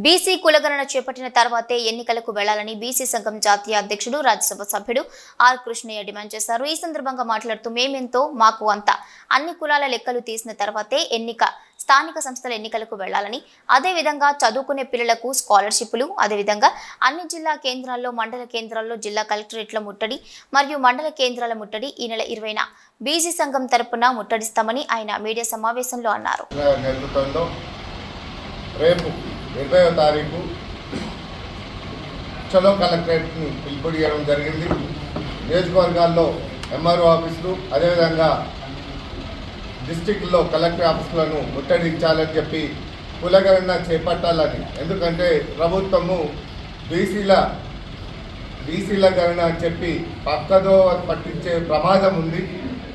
BC కులగణన చేపట్టిన తర్వాతే ఎన్నికలకు వెళ్లాలని బీసీ సంఘం జాతీయ అధ్యక్షుడు రాజ్యసభ సభ్యుడు ఆర్ కృష్ణయ్య డిమాండ్ చేశారు. ఈ సందర్భంగా మాట్లాడుతూ మేమెంతో మాకు అంత అన్ని కులాల లెక్కలు తీసిన తర్వాతే స్థానిక సంస్థల ఎన్నికలకు వెళ్లాలని, అదేవిధంగా చదువుకునే పిల్లలకు స్కాలర్షిప్లు, అదేవిధంగా అన్ని జిల్లా కేంద్రాల్లో, మండల కేంద్రాల్లో జిల్లా కలెక్టరేట్ల ముట్టడి మరియు మండల కేంద్రాల ముట్టడి ఈ నెల 20న బీసీ సంఘం తరపున ముట్టడిస్తామని ఆయన మీడియా సమావేశంలో అన్నారు. రేపు 20వ తారీఖు చలో కలెక్టరేట్ని పిలుపుడి చేయడం జరిగింది. నియోజకవర్గాల్లో ఎంఆర్ఓ ఆఫీసులు, అదేవిధంగా డిస్టిక్లో కలెక్టర్ ఆఫీసులను ముట్టడించాలని చెప్పి కులగణన చేపట్టాలని. ఎందుకంటే ప్రభుత్వము బీసీల గణన అని చెప్పి పక్కదో పట్టించే ప్రమాదం ఉంది.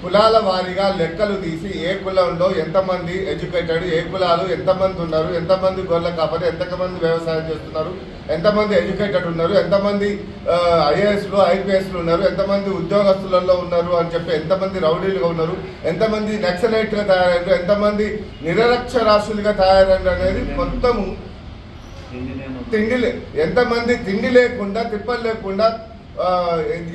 కులాల వారీగా లెక్కలు తీసి ఏ కులంలో ఎంతమంది ఎడ్యుకేటెడ్, ఏ కులాలు ఎంతమంది ఉన్నారు, ఎంతమంది గొర్రెల కాపరి, ఎంతమంది వ్యవసాయం చేస్తున్నారు, ఎంతమంది ఎడ్యుకేటెడ్ ఉన్నారు, ఎంతమంది ఐఏఎస్లు ఐపీఎస్లు ఉన్నారు, ఎంతమంది ఉద్యోగస్తులలో ఉన్నారు అని చెప్పి, ఎంతమంది రౌడీలుగా ఉన్నారు, ఎంతమంది నక్సలైట్గా తయారైనారు, ఎంతమంది నిరక్షరాస్యులుగా తయారైనారు అనేది మొత్తము ఎంతమంది తిండి లేకుండా, తిప్పలు లేకుండా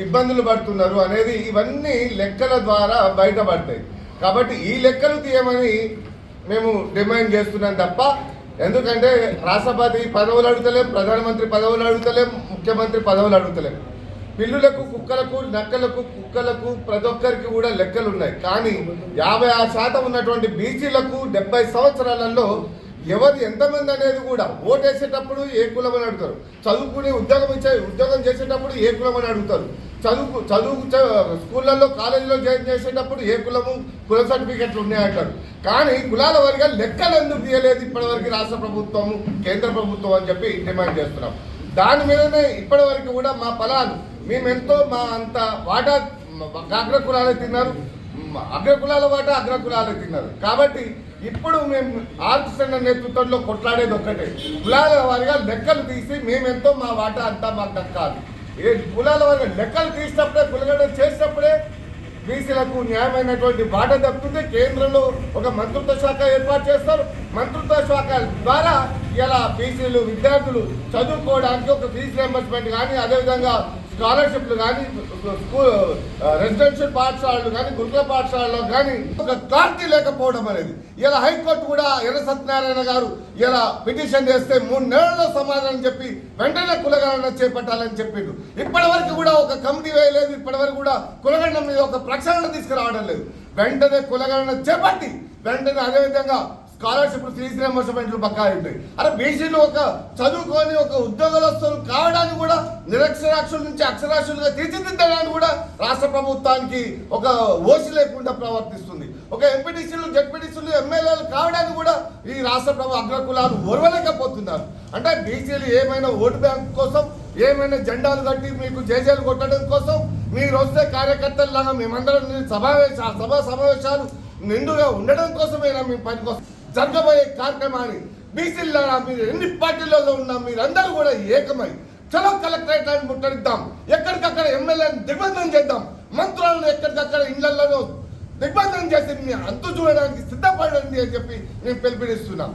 ఇబ్బందులు పడుతున్నారు అనేది ఇవన్నీ లెక్కల ద్వారా బయటపడతాయి. కాబట్టి ఈ లెక్కలు తీయమని మేము డిమాండ్ చేస్తున్నాం తప్ప, ఎందుకంటే రాష్ట్రపతి పదవులు అడుగుతలేం, ప్రధానమంత్రి పదవులు అడుగుతలేం, ముఖ్యమంత్రి పదవులు అడుగుతలేం. పిల్లులకు, కుక్కలకు, నక్కలకు, కుక్కలకు ప్రతి ఒక్కరికి కూడా లెక్కలు ఉన్నాయి. కానీ 56% ఉన్నటువంటి బీసీలకు 70 సంవత్సరాలలో ఎవరు ఎంతమంది అనేది కూడా ఓటేసేటప్పుడు ఏ కులం అని అడుగుతారు, చదువుకుని ఉద్యోగం చేసేటప్పుడు ఏ కులం అని అడుగుతారు, చదువు స్కూళ్ళల్లో కాలేజీలో జాయిన్ చేసేటప్పుడు ఏ కుల సర్టిఫికెట్లు ఉన్నాయంటారు. కానీ కులాల వారిగా లెక్కలు ఎందుకు తీయలేదు ఇప్పటివరకు రాష్ట్ర ప్రభుత్వము, కేంద్ర ప్రభుత్వం అని చెప్పి డిమాండ్ చేస్తున్నాం. దాని మీదనే ఇప్పటివరకు కూడా మా ఫలాలు మేమెంతో మా అంత వాటా అగ్రకులాలే తిన్నారు, అగ్రకులాల వాటా అగ్రకులాలే తిన్నారు. కాబట్టి ఇప్పుడు మేము ఆర్టిస్టన్ నేతృత్వంలో కొట్లాడేది ఒక్కటే, కులాల వారిగా లెక్కలు తీసి మేమెంతో మా వాటా అంతా మాకు దక్కాలి. కులాల వారిగా లెక్కలు తీసినప్పుడే, కులగణన చేసినప్పుడే బీసీలకు న్యాయమైనటువంటి వాటా దక్కుతుంది. కేంద్రంలో ఒక మంత్రిత్వ శాఖ ఏర్పాటు చేస్తారు. మంత్రిత్వ శాఖ ద్వారా ఇలా బీసీలు విద్యార్థులు చదువుకోవడానికి ఒక ఫీజు రియంబర్స్మెంట్ కానీ, అదేవిధంగా స్కాలర్షిప్లు కానీ, రెసిడెన్షియల్ పాఠశాలలు కానీ, గురుకుల పాఠశాలలో కానీ ఒక క్లారిటీ లేకపోవడం అనేది. ఇలా హైకోర్టు కూడా ఎర్ర సత్యనారాయణ గారు ఇలా పిటిషన్ చేస్తే 3 నెలల్లో సమాధానం చెప్పి వెంటనే కులగణన చేపట్టాలని చెప్పిండు. ఇప్పటి వరకు కూడా ఒక కమిటీ వేయలేదు, ఇప్పటి వరకు కూడా కులగణన మీద ఒక ప్రక్షాళన తీసుకురావడం లేదు. వెంటనే కులగణన చేపట్టి వెంటనే అదేవిధంగా స్కాలర్షిప్లు, ఫీజు రియంబర్స్మెంట్లు బకాయి ఉంటాయి. అరే బీసీలు ఒక చదువుకొని ఒక ఉద్యోగస్తులు కావడానికి కూడా నిరక్షరాస్యుల నుంచి అక్షరాస్యులుగా తీర్చిదిద్దడానికి కూడా రాష్ట్ర ప్రభుత్వానికి ఒక ఓసి లేకుండా ప్రవర్తిస్తుంది. ఒక ఎంపీటీసీలు, జెడ్పీటీసీలు, ఎమ్మెల్యేలు కావడానికి కూడా ఈ రాష్ట్ర ప్రభు అగ్రకులాలు ఓర్వలేకపోతున్నారు. అంటే బీసీలు ఏమైనా ఓటు బ్యాంక్ కోసం, ఏమైనా జెండాలు కట్టి మీకు జేజేలు కొట్టడం కోసం, మీరు వస్తే కార్యకర్తల్లాగా మేమందరం సభా సమావేశాలు నిండుగా ఉండడం కోసమైనా మీ పని కోసం జరగబోయే కార్యక్రమాన్ని బీసీలారా మీరు ఎన్ని పార్టీలలో ఉన్నా మీరందరూ కూడా ఏకమై చలో కలెక్టరేట్ అని ముట్టడిద్దాం. ఎక్కడికక్కడ ఎమ్మెల్యేని దిగ్బంధం చేద్దాం, మంత్రులను ఎక్కడికక్కడ ఇళ్లలో దిగ్బంధం చేసి మీ అంతు చూడడానికి సిద్ధపడండి అని చెప్పి నేను పిలుపునిస్తున్నాం.